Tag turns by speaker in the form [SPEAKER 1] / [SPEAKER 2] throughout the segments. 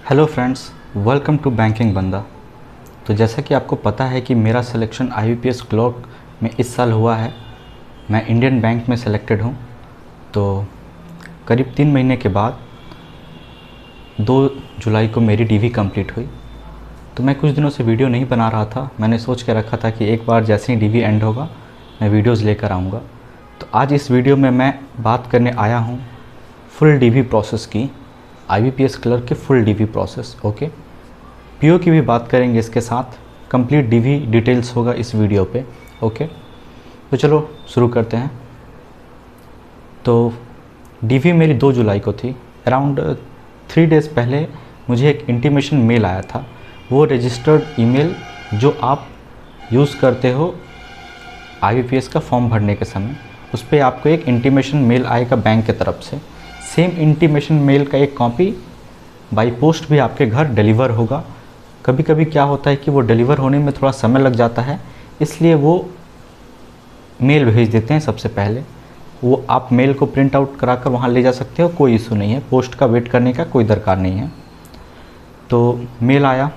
[SPEAKER 1] Hello friends, welcome to banking बंदा। तो जैसा कि आपको पता है कि मेरा सिलेक्शन IBPS क्लर्क में इस साल हुआ है। मैं इंडियन बैंक में सेलेक्टेड हूँ। तो करीब 3 महीने के बाद 2 जुलाई को मेरी DV कंप्लीट हुई। तो मैं कुछ दिनों से वीडियो नहीं बना रहा था। मैंने सोच के रखा था कि एक बार जैसे ही DV एंड होगा मैं वीडियोज़ लेकर आऊँगा। तो आज इस वीडियो में मैं बात करने आया हूँ फुल DV प्रोसेस की, IBPS क्लर्क के full DV process. Okay, PO की भी बात करेंगे इसके साथ। कंप्लीट DV डिटेल्स होगा इस वीडियो पे। ओके, तो चलो शुरू करते हैं। तो DV मेरी 2 जुलाई को थी। अराउंड 3 डेज़ पहले मुझे एक इंटीमेशन मेल आया था। वो रजिस्टर्ड ईमेल जो आप यूज़ करते हो IBPS का फॉर्म भरने के समय, उस पर आपको एक इंटीमेशन मेल आएगा बैंक की तरफ से। सेम इंटीमेशन मेल का एक कॉपी बाय पोस्ट भी आपके घर डिलीवर होगा। कभी कभी क्या होता है कि वो डिलीवर होने में थोड़ा समय लग जाता है, इसलिए वो मेल भेज देते हैं सबसे पहले। वो आप मेल को प्रिंट आउट कराकर वहाँ ले जा सकते हो, कोई इशू नहीं है। पोस्ट का वेट करने का कोई दरकार नहीं है। तो मेल आया,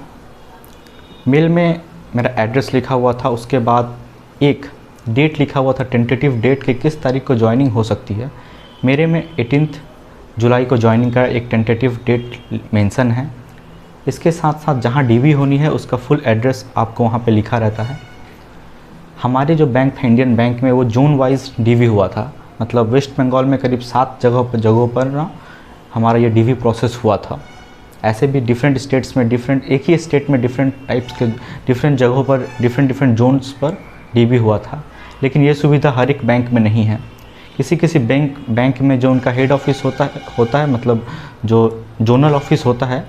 [SPEAKER 1] मेल में मेरा एड्रेस लिखा हुआ था। उसके बाद एक डेट लिखा हुआ था, टेंटेटिव डेट कि किस तारीख को ज्वाइनिंग हो सकती है। मेरे में 18 जुलाई को ज्वाइनिंग का एक टेंटेटिव डेट मेंशन है। इसके साथ साथ जहाँ DV होनी है उसका फुल एड्रेस आपको वहाँ पे लिखा रहता है। हमारे जो बैंक था इंडियन बैंक में, वो जोन वाइज DV हुआ था। मतलब वेस्ट बंगाल में करीब 7 जगहों पर ना हमारा ये DV प्रोसेस हुआ था। ऐसे भी डिफरेंट स्टेट्स में एक ही स्टेट में डिफरेंट टाइप्स के डिफरेंट जगहों पर डिफरेंट जोन्स पर DV हुआ था। लेकिन ये सुविधा हर एक बैंक में नहीं है। किसी बैंक में जो उनका हेड ऑफिस होता है, मतलब जो जोनल ऑफिस होता है,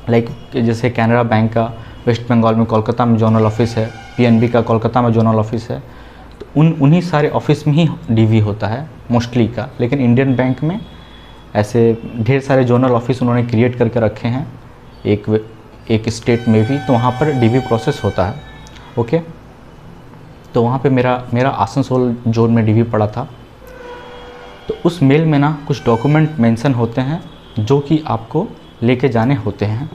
[SPEAKER 1] लाइक जैसे कैनरा बैंक का वेस्ट बंगाल में कोलकाता में जोनल ऑफिस है, PNB का कोलकाता में जोनल ऑफिस है। तो उन्हीं सारे ऑफिस में ही DV होता है मोस्टली का। लेकिन इंडियन बैंक में ऐसे ढेर सारे जोनल ऑफिस उन्होंने क्रिएट करके रखे हैं एक स्टेट में भी, तो वहाँ पर DV प्रोसेस होता है। ओके, तो वहाँ पे मेरा आसनसोल जोन में DV पड़ा था। तो उस मेल में ना कुछ डॉक्यूमेंट मेंशन होते हैं जो कि आपको लेके जाने होते हैं।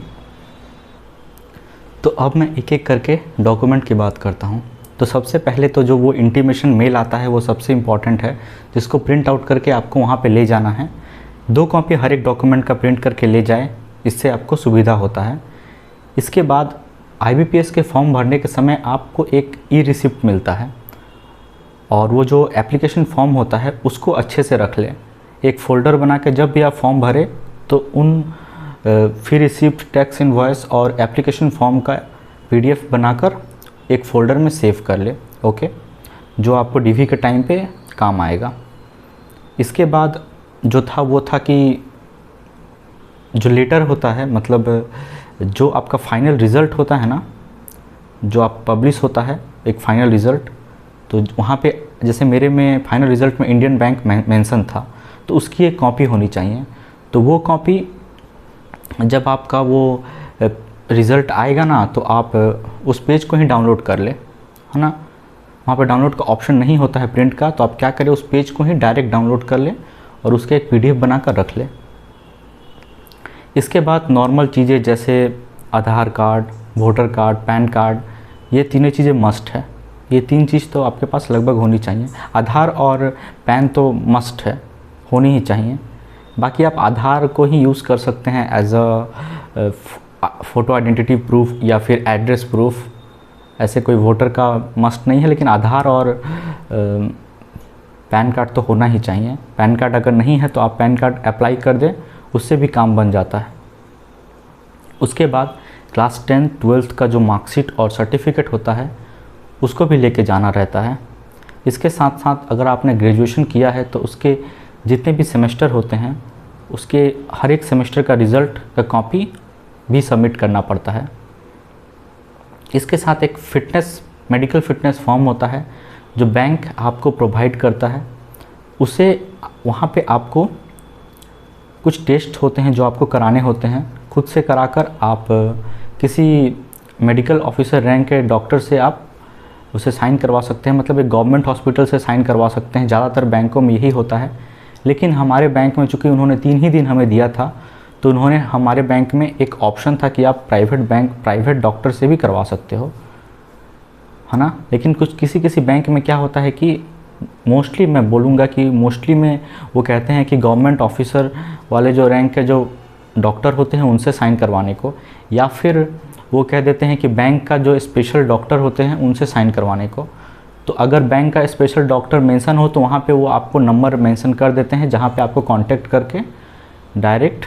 [SPEAKER 1] तो अब मैं एक एक करके डॉक्यूमेंट की बात करता हूँ। तो सबसे पहले तो जो वो इंटीमेशन मेल आता है वो सबसे इम्पॉर्टेंट है, जिसको प्रिंट आउट करके आपको वहाँ पे ले जाना है। 2 कॉपी हर एक डॉक्यूमेंट का प्रिंट करके ले जाए, इससे आपको सुविधा होता है। इसके बाद IBPS के फॉर्म भरने के समय आपको एक ई-रिसिप्ट मिलता है, और वो जो एप्लीकेशन फॉर्म होता है उसको अच्छे से रख लें। एक फ़ोल्डर बना के जब भी आप फॉर्म भरें तो उन फी रिसिप्ट, टैक्स इनवॉइस और एप्लीकेशन फॉर्म का PDF बनाकर एक फ़ोल्डर में सेव कर ले। ओके, जो आपको DV के टाइम पे काम आएगा। इसके बाद जो था वो था कि जो लेटर होता है, मतलब जो आपका फाइनल रिज़ल्ट होता है ना, जो आप पब्लिश होता है एक फ़ाइनल रिज़ल्ट, तो वहाँ पे जैसे मेरे में फाइनल रिज़ल्ट में इंडियन बैंक मेंशन था, तो उसकी एक कॉपी होनी चाहिए। तो वो कॉपी जब आपका वो रिज़ल्ट आएगा ना, तो आप उस पेज को ही डाउनलोड कर ले, है ना। वहाँ पे डाउनलोड का ऑप्शन नहीं होता है प्रिंट का, तो आप क्या करें, उस पेज को ही डायरेक्ट डाउनलोड कर ले और उसके एक PDF बनाकर रख ले। इसके बाद नॉर्मल चीज़ें जैसे Aadhaar card, voter card, PAN card, ये तीनों चीज़ें मस्ट है। ये 3 चीज़ तो आपके पास लगभग होनी चाहिए। आधार और पैन तो मस्ट है, होनी ही चाहिए। बाकी आप आधार को ही यूज़ कर सकते हैं as a photo identity proof या फिर एड्रेस प्रूफ। ऐसे कोई वोटर का मस्ट नहीं है, लेकिन आधार और पैन कार्ड तो होना ही चाहिए। पैन कार्ड अगर नहीं है तो आप पैन कार्ड अप्लाई कर दें, उससे भी काम बन जाता है। उसके बाद क्लास 10, 12th का जो मार्कशीट और सर्टिफिकेट होता है उसको भी लेके जाना रहता है। इसके साथ साथ अगर आपने ग्रेजुएशन किया है तो उसके जितने भी सेमेस्टर होते हैं उसके हर एक सेमेस्टर का रिज़ल्ट का कॉपी भी सबमिट करना पड़ता है। इसके साथ एक मेडिकल फिटनेस फॉर्म होता है जो बैंक आपको प्रोवाइड करता है। उसे वहाँ पे आपको कुछ टेस्ट होते हैं जो आपको कराने होते हैं। खुद से कराकर आप किसी मेडिकल ऑफिसर रैंक के डॉक्टर से आप उसे साइन करवा सकते हैं, मतलब एक गवर्नमेंट हॉस्पिटल से साइन करवा सकते हैं। ज़्यादातर बैंकों में यही होता है, लेकिन हमारे बैंक में चूँकि उन्होंने 3 ही दिन हमें दिया था, तो उन्होंने हमारे बैंक में एक ऑप्शन था कि आप प्राइवेट डॉक्टर से भी करवा सकते हो, है ना। लेकिन कुछ किसी किसी बैंक में क्या होता है कि मोस्टली मैं बोलूँगा कि मोस्टली में वो कहते हैं कि गवर्नमेंट ऑफिसर वाले जो रैंक के जो डॉक्टर होते हैं उनसे साइन करवाने को, या फिर वो कह देते हैं कि बैंक का जो स्पेशल डॉक्टर होते हैं उनसे साइन करवाने को। तो अगर बैंक का स्पेशल डॉक्टर मेंशन हो तो वहाँ पे वो आपको नंबर मेंशन कर देते हैं, जहाँ पे आपको कांटेक्ट करके डायरेक्ट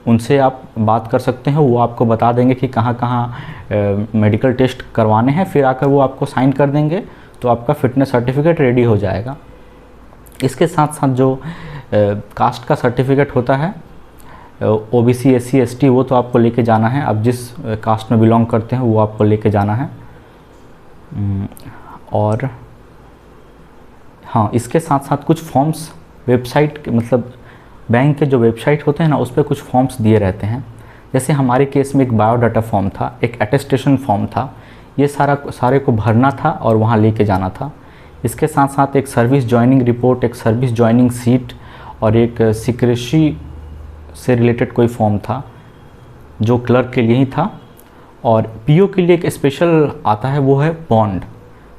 [SPEAKER 1] उनसे आप बात कर सकते हैं। वो आपको बता देंगे कि कहाँ कहाँ मेडिकल टेस्ट करवाने हैं, फिर आकर वो आपको साइन कर देंगे, तो आपका फिटनेस सर्टिफिकेट रेडी हो जाएगा। इसके साथ साथ जो कास्ट का सर्टिफिकेट होता है, ओबीसी SC ST, वो तो आपको लेके जाना है। आप जिस कास्ट में बिलोंग करते हैं वो आपको लेके जाना है। और हाँ, इसके साथ साथ कुछ फॉर्म्स वेबसाइट मतलब बैंक के जो वेबसाइट होते हैं ना, उस पर कुछ फॉर्म्स दिए रहते हैं। जैसे हमारे केस में एक बायोडाटा फॉर्म था, एक अटेस्टेशन फॉर्म था, ये सारे को भरना था और वहाँ लेके जाना था। इसके साथ साथ एक सर्विस ज्वाइनिंग रिपोर्ट, एक सर्विस ज्वाइनिंग सीट और एक सिक्रेसी से रिलेटेड कोई फॉर्म था जो क्लर्क के लिए ही था। और पीओ के लिए एक स्पेशल आता है, वो है बॉन्ड।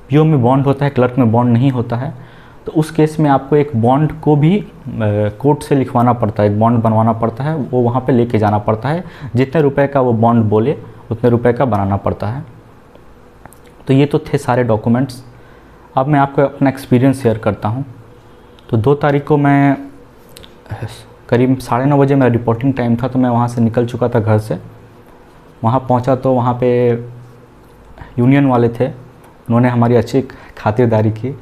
[SPEAKER 1] पीओ में बॉन्ड होता है, क्लर्क में बॉन्ड नहीं होता है। तो उस केस में आपको एक बॉन्ड को भी कोर्ट से लिखवाना पड़ता है, एक बॉन्ड बनवाना पड़ता है, वो वहाँ पे लेके जाना पड़ता है। जितने रुपए का वो बॉन्ड बोले उतने रुपए का बनाना पड़ता है। तो ये तो थे सारे डॉक्यूमेंट्स। अब मैं आपको अपना एक्सपीरियंस शेयर करता हूँ। तो 2 तारीख को मैं करीब 9:30 बजे मेरा रिपोर्टिंग टाइम था, तो मैं वहाँ से निकल चुका था घर से। वहाँ पहुँचा तो वहाँ पे यूनियन वाले थे, उन्होंने हमारी अच्छी खातिरदारी की।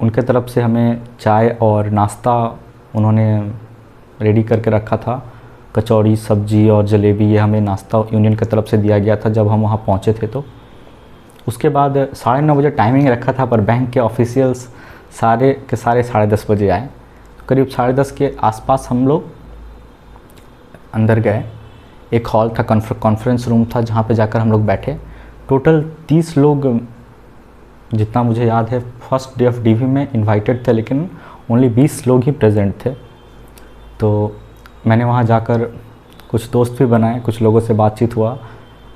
[SPEAKER 1] उनके तरफ से हमें चाय और नाश्ता उन्होंने रेडी करके रखा था। कचौड़ी, सब्जी और जलेबी, ये हमें नाश्ता यूनियन की तरफ से दिया गया था जब हम वहाँ पहुँचे थे। तो उसके बाद 9:30 बजे टाइमिंग रखा था, पर बैंक के ऑफिशियल्स सारे के सारे 10:30 बजे आए। तो करीब 10:30 के आसपास हम लोग अंदर गए। एक हॉल था, कॉन्फ्रेंस रूम था, जहाँ पे जाकर हम लोग बैठे। टोटल 30 लोग जितना मुझे याद है फर्स्ट डे ऑफ डीवी में इनवाइटेड थे, लेकिन ओनली 20 लोग ही प्रेजेंट थे। तो मैंने वहाँ जाकर कुछ दोस्त भी बनाए, कुछ लोगों से बातचीत हुआ,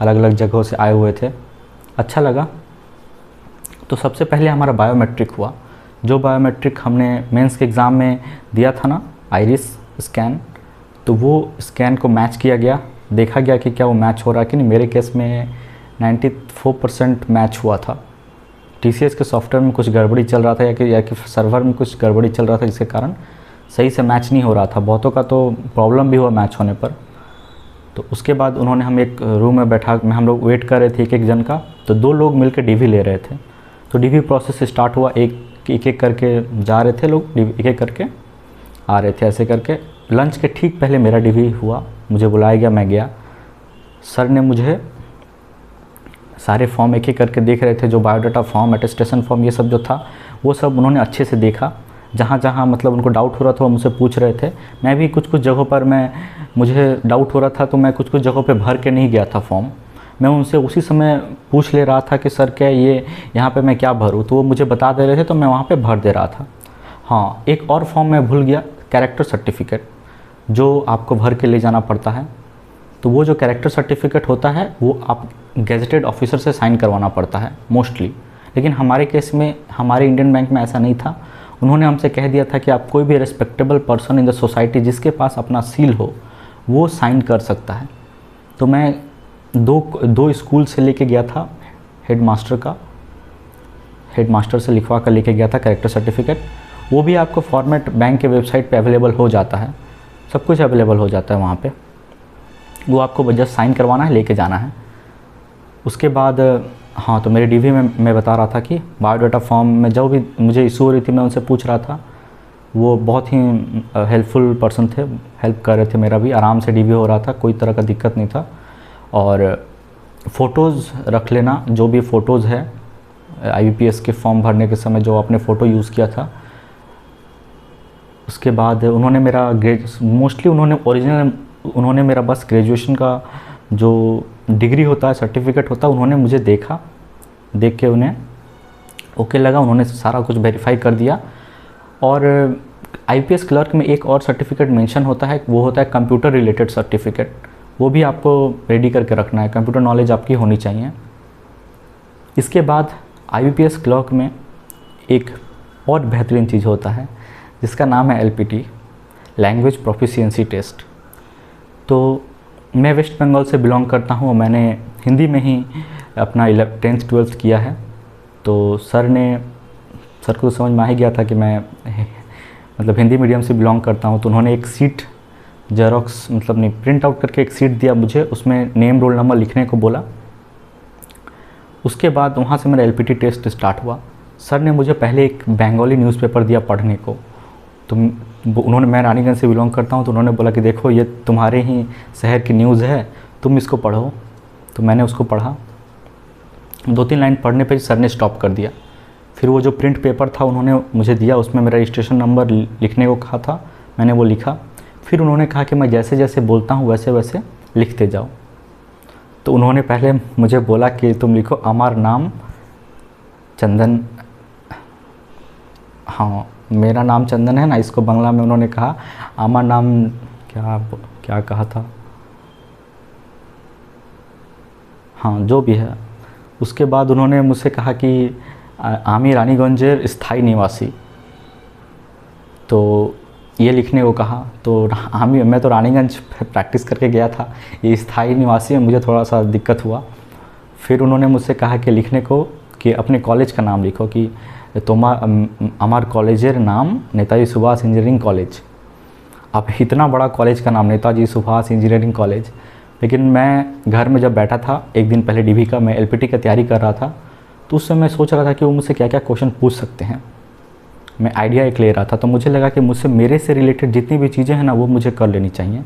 [SPEAKER 1] अलग अलग जगहों से आए हुए थे, अच्छा लगा। तो सबसे पहले हमारा बायोमेट्रिक हुआ। जो बायोमेट्रिक हमने मेंस के एग्ज़ाम में दिया था ना, आइरिस स्कैन, तो वो स्कैन को मैच किया गया, देखा गया कि क्या वो मैच हो रहा है कि नहीं। मेरे केस में 94% मैच हुआ था। TCS के सॉफ्टवेयर में कुछ गड़बड़ी चल रहा था या कि सर्वर में कुछ गड़बड़ी चल रहा था, जिसके कारण सही से मैच नहीं हो रहा था। बहुतों का तो प्रॉब्लम भी हुआ मैच होने पर। तो उसके बाद उन्होंने हम एक रूम में बैठा में हम लोग वेट कर रहे थे एक जन का। तो 2 लोग मिलकर डीवी ले रहे थे। तो डीवी प्रोसेस स्टार्ट हुआ, एक करके जा रहे थे लोग, एक एक करके आ रहे थे, ऐसे करके। लंच के ठीक पहले मेरा डीवी हुआ, मुझे बुलाया गया, मैं गया। सर ने मुझे सारे फॉर्म एक एक करके देख रहे थे, जो बायोडाटा फॉर्म, अटेस्टेशन फॉर्म, ये सब जो था वो सब उन्होंने अच्छे से देखा। जहाँ जहाँ मतलब उनको डाउट हो रहा था वो मुझसे पूछ रहे थे। मैं भी कुछ जगहों पर मुझे डाउट हो रहा था, तो मैं कुछ जगहों पे भर के नहीं गया था फॉर्म। मैं उनसे उसी समय पूछ ले रहा था कि सर क्या ये यहाँ पे मैं क्या भरूँ, तो वो मुझे बता दे रहे थे, तो मैं वहाँ पे भर दे रहा था। हाँ, एक और फॉर्म मैं भूल गया, कैरेक्टर सर्टिफिकेट, जो आपको भर के ले जाना पड़ता है। तो वो जो कैरेक्टर सर्टिफिकेट होता है वो आप गेजेटेड ऑफिसर से साइन करवाना पड़ता है मोस्टली। लेकिन हमारे केस में, हमारे इंडियन बैंक में ऐसा नहीं था। उन्होंने हमसे कह दिया था कि आप कोई भी respectable person in the society जिसके पास अपना सील हो वो साइन कर सकता है। तो मैं दो स्कूल से लेके गया था, हेडमास्टर से लिखवा कर लेके गया था कैरेक्टर सर्टिफिकेट। वो भी आपको फॉर्मेट बैंक के वेबसाइट पे अवेलेबल हो जाता है, सब कुछ अवेलेबल हो जाता है वहाँ पे। वो आपको जस्ट साइन करवाना है, लेके जाना है। उसके बाद हाँ, तो मेरे डीवी में मैं बता रहा था कि बायोडाटा फॉर्म में जो भी मुझे इशू हो रही थी मैं उनसे पूछ रहा था। वो बहुत ही हेल्पफुल पर्सन थे, हेल्प कर रहे थे। मेरा भी आराम से डीवी हो रहा था, कोई तरह का दिक्कत नहीं था। और फ़ोटोज़ रख लेना, जो भी फ़ोटोज़ है IBPS के फॉर्म भरने के समय जो आपने फ़ोटो यूज़ किया था। उसके बाद उन्होंने मेरा मोस्टली उन्होंने मेरा बस ग्रेजुएशन का जो डिग्री होता है, सर्टिफिकेट होता है, उन्होंने मुझे देखा, देख के उन्हें ओके लगा, उन्होंने सारा कुछ वेरीफाई कर दिया। और आईपीएस क्लर्क में एक और सर्टिफिकेट मेंशन होता है, वो होता है कंप्यूटर रिलेटेड सर्टिफिकेट। वो भी आपको रेडी करके रखना है, कंप्यूटर नॉलेज आपकी होनी चाहिए। इसके बाद आईपीएस क्लर्क में एक और बेहतरीन चीज़ होता है जिसका नाम है एलपीटी, लैंग्वेज प्रोफिशिएंसी टेस्ट। तो मैं वेस्ट बंगाल से बिलोंग करता हूँ, मैंने हिंदी में ही अपना 10th 12th किया है। तो सर को समझ में आ ही गया था कि मैं मतलब हिंदी मीडियम से बिलोंग करता हूँ। तो उन्होंने एक सीट जेरोक्स मतलब नहीं प्रिंट आउट करके एक सीट दिया मुझे, उसमें नेम रोल नंबर लिखने को बोला। उसके बाद वहाँ से मेरा एलपीटी टेस्ट स्टार्ट हुआ। सर ने मुझे पहले एक बंगाली न्यूज़पेपर दिया पढ़ने को। तो मैं रानीगंज से बिलोंग करता हूँ, तो उन्होंने बोला कि देखो ये तुम्हारे ही शहर की न्यूज़ है, तुम इसको पढ़ो। तो मैंने उसको पढ़ा, 2-3 लाइन पढ़ने पे सर ने स्टॉप कर दिया। फिर वो जो प्रिंट पेपर था उन्होंने मुझे दिया, उसमें मेरा रजिस्ट्रेशन नंबर लिखने को कहा था, मैंने वो लिखा। फिर उन्होंने कहा कि मैं जैसे जैसे बोलता हूँ वैसे वैसे लिखते जाओ। तो उन्होंने पहले मुझे बोला कि तुम लिखो अमर नाम चंदन, हाँ मेरा नाम चंदन है ना, इसको बांग्ला में उन्होंने कहा अमर नाम क्या कहा था, हाँ जो भी है। उसके बाद उन्होंने मुझसे कहा कि आमी रानीगंजेर स्थायी निवासी, तो ये लिखने को कहा। तो मैं तो रानीगंज प्रैक्टिस करके गया था, ये स्थायी निवासी में मुझे थोड़ा सा दिक्कत हुआ। फिर उन्होंने मुझसे कहा कि लिखने को कि अपने कॉलेज का नाम लिखो कि আমার कॉलेजर नाम नेताजी सुभाष इंजीनियरिंग कॉलेज। अब इतना बड़ा कॉलेज का नाम नेताजी सुभाष इंजीनियरिंग कॉलेज। लेकिन मैं घर में जब बैठा था एक दिन पहले डीवी का, मैं एलपीटी का तैयारी कर रहा था, तो उस समय मैं सोच रहा था कि वो मुझसे क्या क्या क्वेश्चन पूछ सकते हैं। मैं आइडिया एक ले रहा था, तो मुझे लगा कि मुझसे मेरे से रिलेटेड जितनी भी चीज़ें हैं ना वो मुझे कर लेनी चाहिए।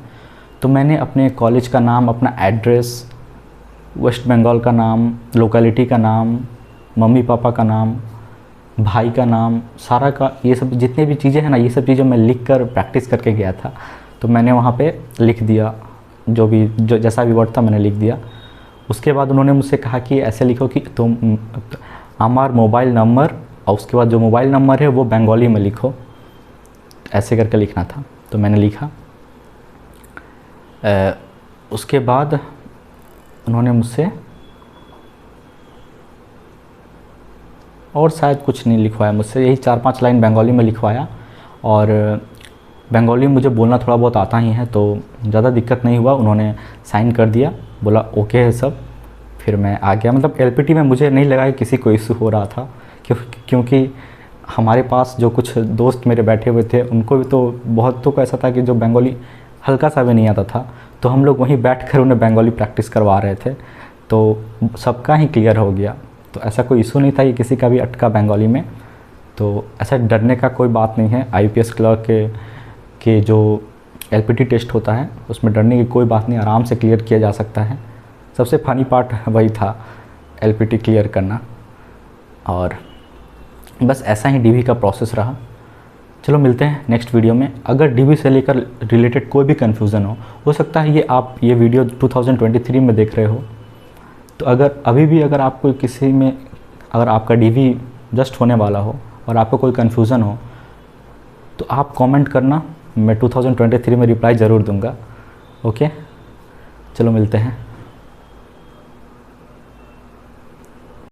[SPEAKER 1] तो मैंने अपने कॉलेज का नाम, अपना एड्रेस, वेस्ट बंगाल का नाम, लोकेलिटी का नाम, मम्मी पापा का नाम, भाई का नाम, सारा का ये सब जितने भी चीज़ें हैं ना, ये सब चीज़ें मैं लिख कर प्रैक्टिस करके गया था। तो मैंने वहाँ पे लिख दिया, जो जैसा भी वर्ड था मैंने लिख दिया। उसके बाद उन्होंने मुझसे कहा कि ऐसे लिखो कि तुम हमार मोबाइल नंबर, और उसके बाद जो मोबाइल नंबर है वो बंगाली में लिखो, ऐसे करके लिखना था। तो मैंने लिखा। उसके बाद उन्होंने मुझसे और शायद कुछ नहीं लिखवाया मुझसे, यही 4-5 लाइन बंगाली में लिखवाया। और बंगाली में मुझे बोलना थोड़ा बहुत आता ही है, तो ज़्यादा दिक्कत नहीं हुआ। उन्होंने साइन कर दिया, बोला ओके है सब। फिर मैं आ गया। मतलब एलपीटी में मुझे नहीं लगा कि किसी को इशू हो रहा था, क्योंकि हमारे पास जो कुछ दोस्त मेरे बैठे हुए थे उनको भी तो बहुतों को ऐसा था कि जो बंगाली हल्का सा भी नहीं आता था, तो हम लोग वहीं बैठकर उन्हें बंगाली प्रैक्टिस करवा रहे थे, तो सबका ही क्लियर हो गया। तो ऐसा कोई इशू नहीं था कि किसी का भी अटका बंगाली में। तो ऐसा डरने का कोई बात नहीं है। आईपीएस क्लर्क के जो एलपीटी टेस्ट होता है उसमें डरने की कोई बात नहीं, आराम से क्लियर किया जा सकता है। सबसे फनी पार्ट वही था, एलपीटी क्लियर करना। और बस ऐसा ही डीवी का प्रोसेस रहा। चलो मिलते हैं नेक्स्ट वीडियो में। अगर डीवी से लेकर रिलेटेड कोई भी कन्फ्यूज़न हो सकता है आप ये वीडियो 2023 में देख रहे हो, तो अगर आपको किसी में अगर आपका डीवी जस्ट होने वाला हो और आपको कोई कन्फ्यूज़न हो तो आप कमेंट करना, मैं 2023 में रिप्लाई ज़रूर दूंगा। ओके, चलो मिलते हैं।